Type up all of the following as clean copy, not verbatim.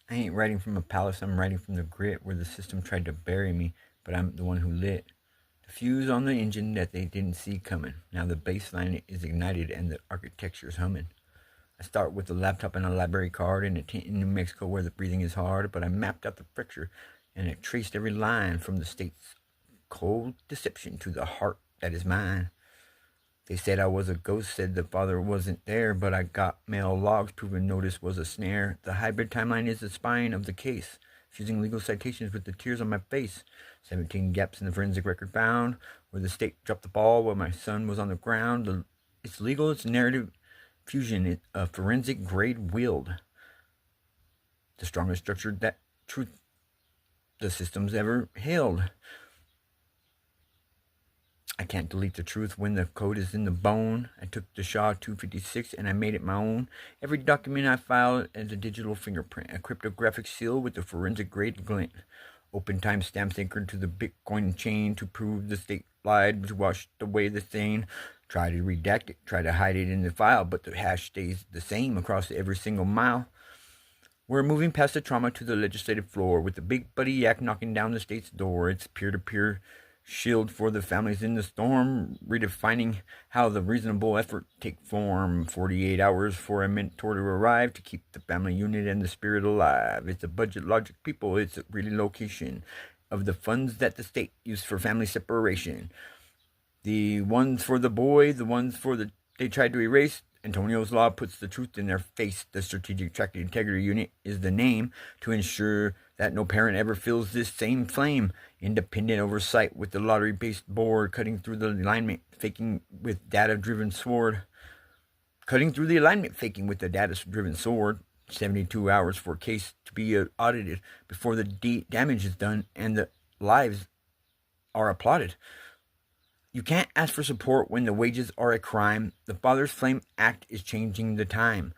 I ain't writing from a palace, I'm writing from the grit where the system tried to bury me, but I'm the one who lit the fuse on the engine that they didn't see coming. Now the baseline is ignited and the architecture's humming. I start with a laptop and a library card in a tent in New Mexico where the breathing is hard, but I mapped out the picture and I traced every line from the state's cold deception to the heart that is mine. They said I was a ghost, said the father wasn't there, but I got mail logs proving notice was a snare. The hybrid timeline is the spine of the case, fusing legal citations with the tears on my face. 17 gaps in the forensic record found, where the state dropped the ball while my son was on the ground. It's legal, it's narrative fusion, a forensic grade wield. The strongest structure that truth the system's ever held. I can't delete the truth when the code is in the bone. I took the SHA 256 and I made it my own. Every document I filed as a digital fingerprint, a cryptographic seal with a forensic grade glint. Open timestamps anchored to the Bitcoin chain to prove the state lied, to wash away the stain. Try to redact it, try to hide it in the file, but the hash stays the same across every single mile. We're moving past the trauma to the legislative floor with the big buddy yak knocking down the state's door. It's peer-to-peer shield for the families in the storm, redefining how the reasonable effort take form. 48 hours for a mentor to arrive to keep the family unit and the spirit alive. It's a budget logic, people. It's a relocation of the funds that the state used for family separation. The ones for the boy, the ones for the they tried to erase. Antonio's Law puts the truth in their face. The Strategic Track Integrity Unit is the name to ensure that no parent ever feels this same flame. Independent oversight with the lottery-based board, cutting through the alignment, faking with data-driven sword. Cutting through the alignment, faking with the data-driven sword. 72 hours for a case to be audited before the damage is done and the lives are applauded. You can't ask for support when the wages are a crime. The Father's Flame Act is changing the time.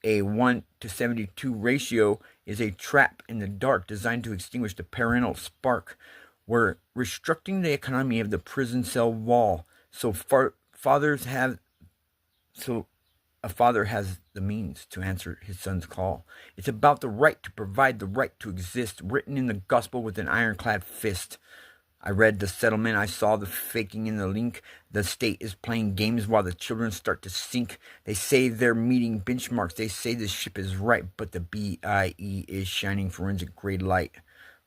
A 1 to 72 ratio is a trap in the dark designed to extinguish the parental spark. We're restricting the economy of the prison cell wall so a father has the means to answer his son's call. It's about the right to provide, the right to exist, written in the gospel with an ironclad fist. I read the settlement. I saw the faking in the link. The state is playing games while the children start to sink. They say they're meeting benchmarks. They say the ship is right, but the BIE is shining forensic grade light.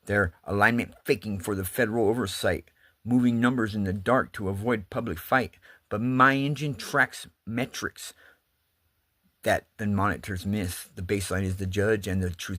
They're alignment faking for the federal oversight, moving numbers in the dark to avoid public fight. But my engine tracks metrics that the monitors miss. The baseline is the judge and the truth